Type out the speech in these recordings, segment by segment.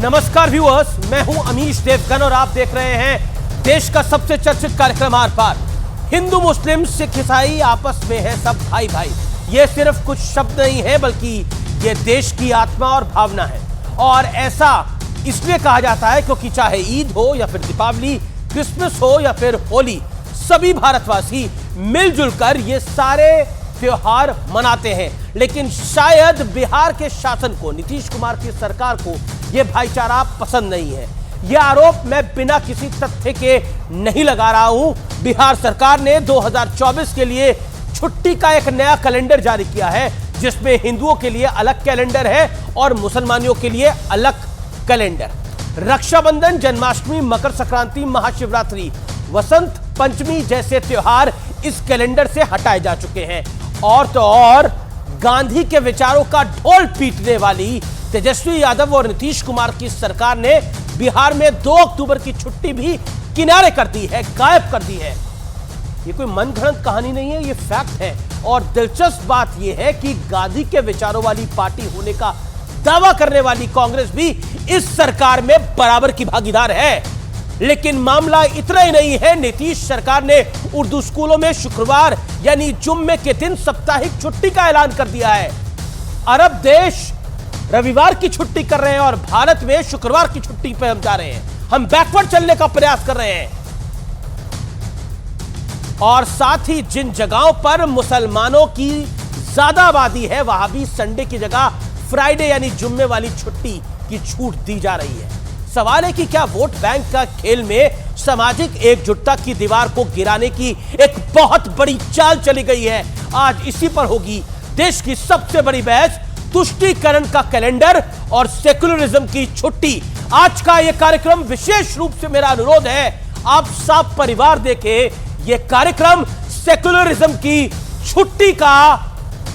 नमस्कार व्यूअर्स, मैं हूं अमीश देवगन और आप देख रहे हैं देश का सबसे चर्चित कार्यक्रम आर पार। हिंदू मुस्लिम सिख ईसाई आपस में है सब भाई भाई। ये सिर्फ कुछ शब्द नहीं है बल्कि ये देश की आत्मा और भावना है। और ऐसा इसलिए कहा जाता है क्योंकि चाहे ईद हो या फिर दीपावली, क्रिसमस हो या फिर होली, सभी भारतवासी मिलजुल कर ये सारे त्योहार मनाते हैं। लेकिन शायद बिहार के शासन को, नीतीश कुमार की सरकार को यह भाईचारा पसंद नहीं है। यह आरोप मैं बिना किसी तथ्य के नहीं लगा रहा हूं। बिहार सरकार ने 2024 के लिए छुट्टी का एक नया कैलेंडर जारी किया है, जिसमें हिंदुओं के लिए अलग कैलेंडर है और मुसलमानों के लिए अलग कैलेंडर। रक्षाबंधन, जन्माष्टमी, मकर संक्रांति, महाशिवरात्रि, वसंत पंचमी जैसे त्योहार इस कैलेंडर से हटाए जा चुके हैं। और तो और गांधी के विचारों का ढोल पीटने वाली तेजस्वी यादव और नीतीश कुमार की सरकार ने बिहार में 2 अक्टूबर की छुट्टी भी किनारे कर दी है, गायब कर दी है। ये कोई मनगढ़ंत कहानी नहीं है, ये फैक्ट है। और दिलचस्प बात यह है कि गांधी के विचारों वाली पार्टी होने का दावा करने वाली कांग्रेस भी इस सरकार में बराबर की भागीदार है। लेकिन मामला इतना ही नहीं है। नीतीश सरकार ने उर्दू स्कूलों में शुक्रवार यानी जुम्मे के दिन साप्ताहिक छुट्टी का ऐलान कर दिया है। अरब देश रविवार की छुट्टी कर रहे हैं और भारत में शुक्रवार की छुट्टी पे हम जा रहे हैं। हम बैकवर्ड चलने का प्रयास कर रहे हैं। और साथ ही जिन जगहों पर मुसलमानों की ज्यादा आबादी है, वहां भी संडे की जगह फ्राइडे यानी जुम्मे वाली छुट्टी की छूट दी जा रही है। सवाल है कि क्या वोट बैंक का खेल में सामाजिक एकजुटता की दीवार को गिराने की एक बहुत बड़ी चाल चली गई है। आज इसी पर होगी देश की सबसे बड़ी बहस, तुष्टीकरण का कैलेंडर और सेकुलरिज्म की छुट्टी। आज का यह कार्यक्रम विशेष रूप से मेरा अनुरोध है, आप सब परिवार देखें। यह कार्यक्रम सेकुलरिज्म की छुट्टी का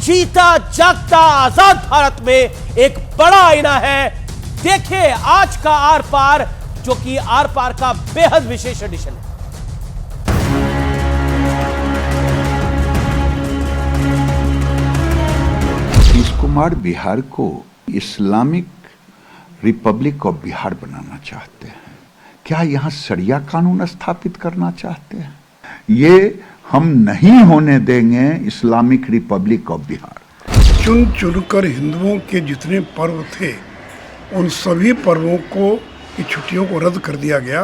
जीता जागता आजाद भारत में एक बड़ा आईना है। देखिए आज का आर पार, जो कि आर पार का बेहद विशेष एडिशन है। नीतीश कुमार बिहार को इस्लामिक रिपब्लिक ऑफ बिहार बनाना चाहते हैं। क्या यहां शरिया कानून स्थापित करना चाहते हैं? ये हम नहीं होने देंगे इस्लामिक रिपब्लिक ऑफ बिहार। चुन चुनकर हिंदुओं के जितने पर्व थे उन सभी पर्वों को की छुट्टियों को रद्द कर दिया गया।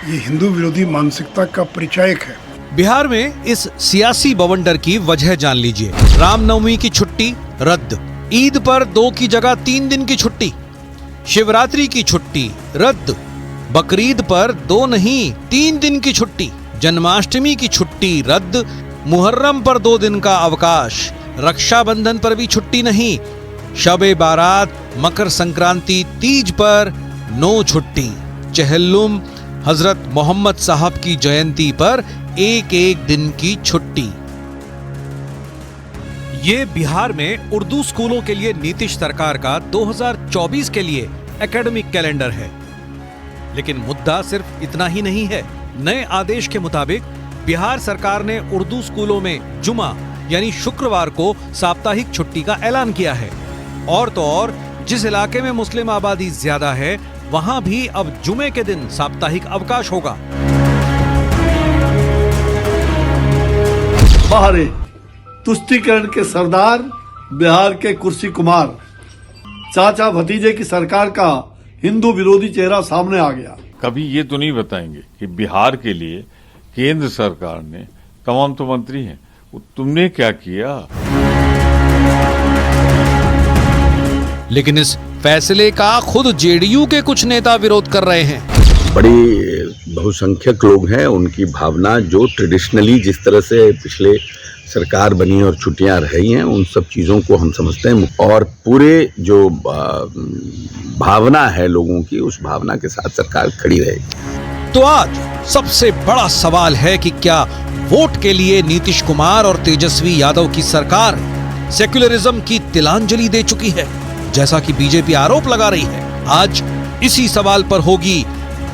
ये हिंदू विरोधी मानसिकता का परिचायक है। बिहार में इस सियासी बवंडर की वजह जान लीजिए। रामनवमी की छुट्टी रद्द, ईद पर 2 की जगह 3 दिन की छुट्टी, शिवरात्रि की छुट्टी रद्द, बकरीद पर 2 नहीं 3 दिन की छुट्टी, जन्माष्टमी की छुट्टी रद्द, मुहर्रम पर 2 दिन का अवकाश, रक्षाबंधन पर भी छुट्टी नहीं, शबे बारात, मकर संक्रांति, तीज पर नो छुट्टी, चहल्लुम, हजरत मोहम्मद साहब की जयंती पर 1-1 दिन की छुट्टी। ये बिहार में उर्दू स्कूलों के लिए नीतीश सरकार का 2024 के लिए एकेडमिक कैलेंडर है। लेकिन मुद्दा सिर्फ इतना ही नहीं है। नए आदेश के मुताबिक बिहार सरकार ने उर्दू स्कूलों में जुमा यानी शुक्रवार को साप्ताहिक छुट्टी का ऐलान किया है। और तो और जिस इलाके में मुस्लिम आबादी ज्यादा है, वहां भी अब जुमे के दिन साप्ताहिक अवकाश होगा। बाहर तुष्टीकरण के सरदार बिहार के कुर्सी कुमार, चाचा भतीजे की सरकार का हिंदू विरोधी चेहरा सामने आ गया। कभी ये तो नहीं बताएंगे कि बिहार के लिए केंद्र सरकार ने, तमाम तो मंत्री हैं, तुमने क्या किया। लेकिन इस फैसले का खुद जेडीयू के कुछ नेता विरोध कर रहे हैं। बड़ी बहुसंख्यक लोग हैं, उनकी भावना जो ट्रेडिशनली जिस तरह से पिछले सरकार बनी और छुट्टियां रही हैं, उन सब चीज़ों को हम समझते हैं। और पूरे जो भावना है लोगों की, उस भावना के साथ सरकार खड़ी रहेगी। तो आज सबसे बड़ा सवाल है कि क्या वोट के लिए नीतीश कुमार और तेजस्वी यादव की सरकार सेक्युलरिज्म की तिलांजलि दे चुकी है, जैसा कि बीजेपी आरोप लगा रही है। आज इसी सवाल पर होगी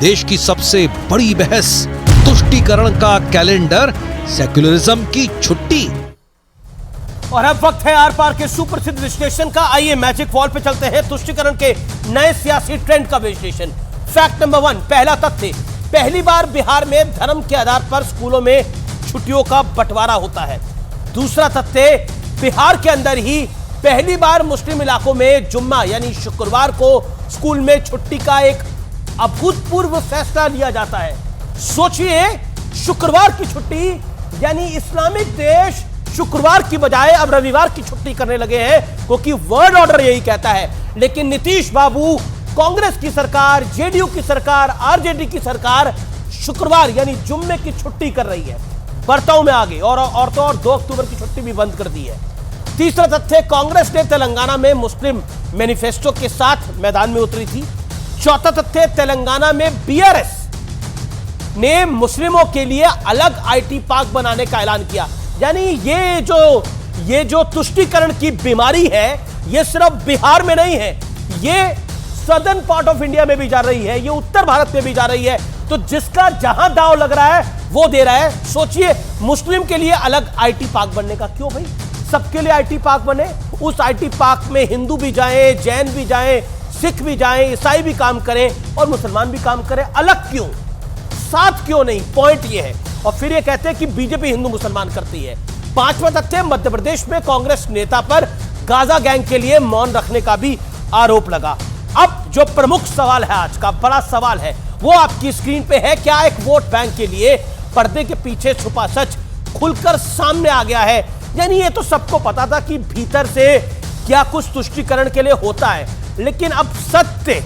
देश की सबसे बड़ी बहस, तुष्टीकरण का कैलेंडर, सेक्युलरिज्म की छुट्टी। और अब वक्त है आर पार के सुप्रसिद्ध विश्लेषण का। आइए मैजिक वॉल पे चलते हैं तुष्टीकरण के नए सियासी ट्रेंड का विश्लेषण। फैक्ट नंबर 1, पहला तथ्य, पहली बार बिहार में धर्म के आधार पर स्कूलों में छुट्टियों का बंटवारा होता है। दूसरा तथ्य, बिहार के अंदर ही पहली बार मुस्लिम इलाकों में जुम्मा यानी शुक्रवार को स्कूल में छुट्टी का एक अभूतपूर्व फैसला लिया जाता है। सोचिए, शुक्रवार की छुट्टी, यानी इस्लामिक देश शुक्रवार की बजाय अब रविवार की छुट्टी करने लगे हैं, क्योंकि वर्ल्ड ऑर्डर यही कहता है। लेकिन नीतीश बाबू, कांग्रेस की सरकार, जेडीयू की सरकार, आरजेडी की सरकार शुक्रवार यानी जुम्मे की छुट्टी कर रही है। बढ़ता में आगे, और 2 अक्टूबर की छुट्टी भी बंद कर दी है। तीसरा तथ्य, कांग्रेस ने तेलंगाना में मुस्लिम मैनिफेस्टो के साथ मैदान में उतरी थी। चौथा तथ्य, तेलंगाना में बीआरएस ने मुस्लिमों के लिए अलग आईटी पार्क बनाने का ऐलान किया। यानी ये जो तुष्टीकरण की बीमारी है, ये सिर्फ बिहार में नहीं है, ये सदर्न पार्ट ऑफ इंडिया में भी जा रही है, ये उत्तर भारत में भी जा रही है। तो जिसका जहां दांव लग रहा है वो दे रहा है। सोचिए, मुस्लिम के लिए अलग आईटी पार्क बनने का, क्यों भाई? सबके लिए आईटी पार्क बने, उस आईटी पार्क में हिंदू भी जाएं, जैन भी जाएं, सिख भी जाएं, ईसाई भी काम करें और मुसलमान भी काम करें। अलग क्यों, साथ क्यों नहीं? पॉइंट ये है। और फिर ये कहते हैं कि बीजेपी हिंदू मुसलमान करती है। पांचवा तथ्य, मध्य प्रदेश में कांग्रेस नेता पर गाजा गैंग के लिए मौन रखने का भी आरोप लगा। अब जो प्रमुख सवाल है, आज का बड़ा सवाल है, वो आपकी स्क्रीन पे है। क्या एक वोट बैंक के लिए पर्दे के पीछे छुपा सच खुलकर सामने आ गया है? यानी ये तो सबको पता था कि भीतर से क्या कुछ तुष्टीकरण के लिए होता है, लेकिन अब सत्य